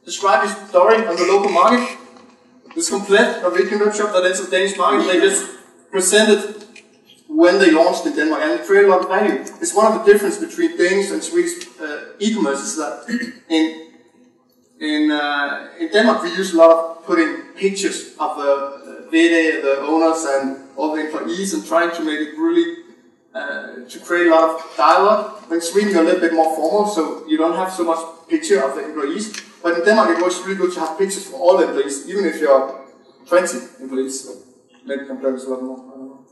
describe your story on the local market. This complete Norwegian webshop that enters the Danish market, they just presented when they launched in Denmark, and it created a lot of value. It's one of the difference between Danish and Swedish e-commerce is that in Denmark we use a lot of putting pictures of the owners and all the employees and trying to make it really to create a lot of dialogue. In Sweden you're a little bit more formal, so you don't have so much picture of the employees. But in Denmark it works really good to have pictures for all the employees, even if you're 20 employees. Maybe compare this a lot more. I don't know.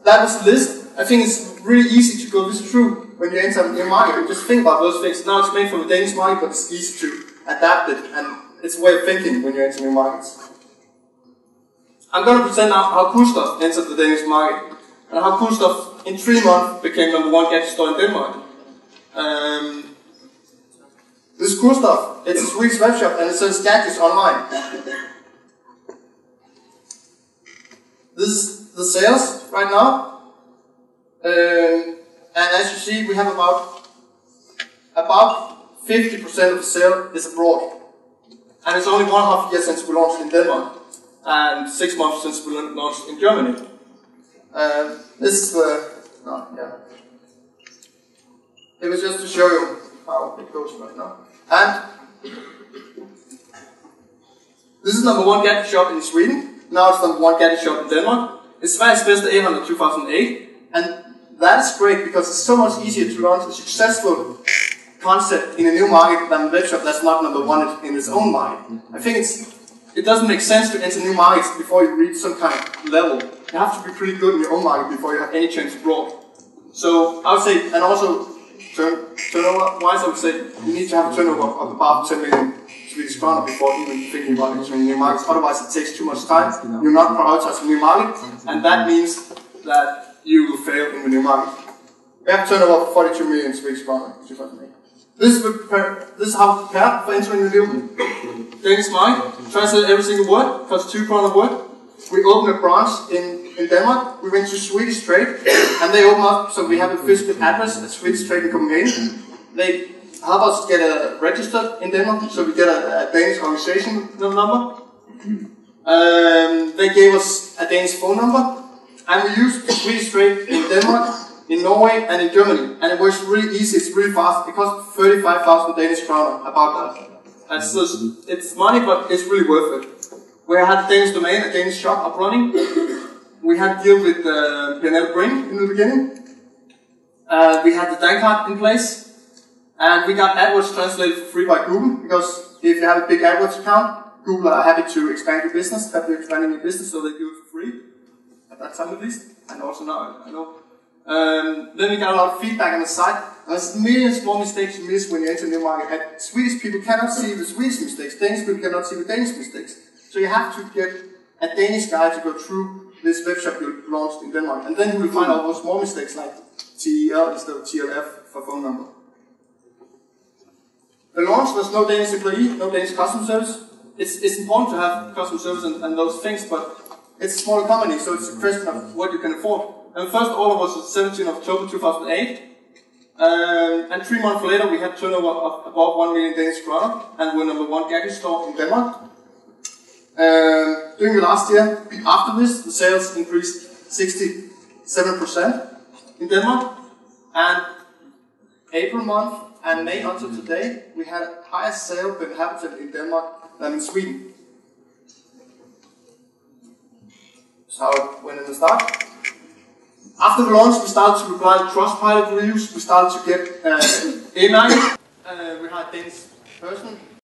That was the list. I think it's really easy to go this through when you enter a new market. Just think about those things. Now it's made for the Danish market, but it's easy to adapt it, and it's a way of thinking when you enter new markets. I'm going to present now how Coolstuff entered the Danish market, and how Coolstuff in 3 months became #1 gadget store in Denmark. This is Coolstuff. It's a Swedish webshop, and it sells gadgets online. This is the sales right now, and as you see, we have about 50% of the sale is abroad, and it's only 1.5 years since we launched in Denmark, and 6 months since we launched in Germany. This is the it was just to show you how it goes right now, and this is #1 gadget shop in Sweden. Now it's #1 gadget shop in Denmark. It's Sveriges beste e-handel 2008, and that is great because it's so much easier to launch a successful concept in a new market than a webshop that's not #1 in its own market. I think it doesn't make sense to enter new markets before you reach some kind of level. You have to be pretty good in your own market before you have any chance abroad. So I would say, and also turnover-wise, I would say you need to have a turnover of about 10 million Swedish kroner before even thinking about entering new markets. Otherwise, it takes too much time. You're not prioritizing new market, and that means that you will fail in the new market. We have a turnover of 42 million Swedish kroner in 2008. This is how we prepare for entering the new Danish market. Translate every single word, costs 2 kroner a word. We opened a branch in Denmark. We went to Swedish Trade, and they opened up, so we have a physical address at Swedish Trade in Copenhagen. They help us get registered in Denmark, so we get a Danish organization number. They gave us a Danish phone number, and we used Swedish Trade in Denmark, in Norway, and in Germany. And it works really easy, it's really fast. It costs 35,000 Danish kroner, about that. It's money, but it's really worth it. We had a Danish domain, a Danish shop up running. We had to deal with PNL Bring in the beginning. We had the danska in place. And we got AdWords translated for free by Google, because if you have a big AdWords account, Google are happy to expand your business, help you expanding your business, so they do it for free. At that time at least, and also now, I know. Then we got a lot of feedback on the site. There's millions more mistakes you miss when you enter a new market. And Swedish people cannot see the Swedish mistakes, Danish people cannot see the Danish mistakes. So you have to get a Danish guy to go through this webshop you launched in Denmark, and then you will find all those small mistakes like TEL instead of TLF for phone number. The launch, there's no Danish employee, no Danish customer service. It's important to have customer service and those things, but it's a small company, so it's a question of what you can afford. And the first order was on 17th of October 2008, and 3 months later we had turnover of about 1 million Danish kroner, and we're #1 gadget store in Denmark. During the last year, after this, the sales increased 67% in Denmark, and April month and May until today, we had a higher sale per inhabitant in Denmark than in Sweden. That's how it went in the start. After the launch, we started to reply to Trustpilot reviews, we started to get e-handel. We had a Danish person